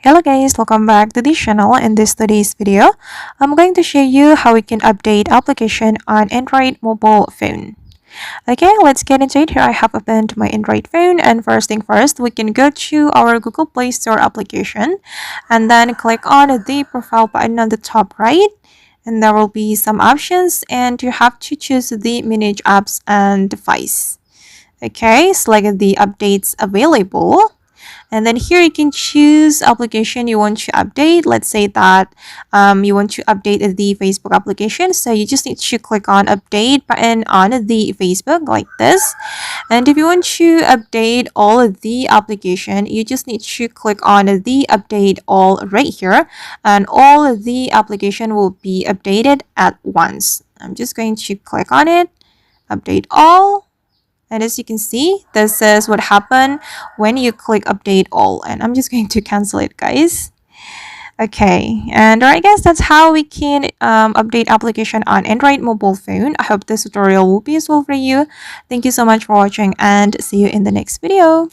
Hello guys, welcome back to this channel. In today's video, I'm going to show you how we can update application on Android mobile phone. Okay, let's get into it. Here I have opened my Android phone, and first thing first, we can go to our Google Play Store application and then click on the profile button on the top right, and there will be some options and you have to choose the manage apps and device. Okay, select the updates available. And then here you can choose application you want to update. Let's say that you want to update the Facebook application. So you just need to click on update button on the Facebook like this. And if you want to update all of the application, you just need to click on the update all right here. And all of the application will be updated at once. I'm just going to click on it, update all. And as you can see, this is what happened when you click update all. And I'm just going to cancel it, guys. Okay, and I guess that's how we can update application on Android mobile phone. I hope this tutorial will be useful for you. Thank you so much for watching and see you in the next video.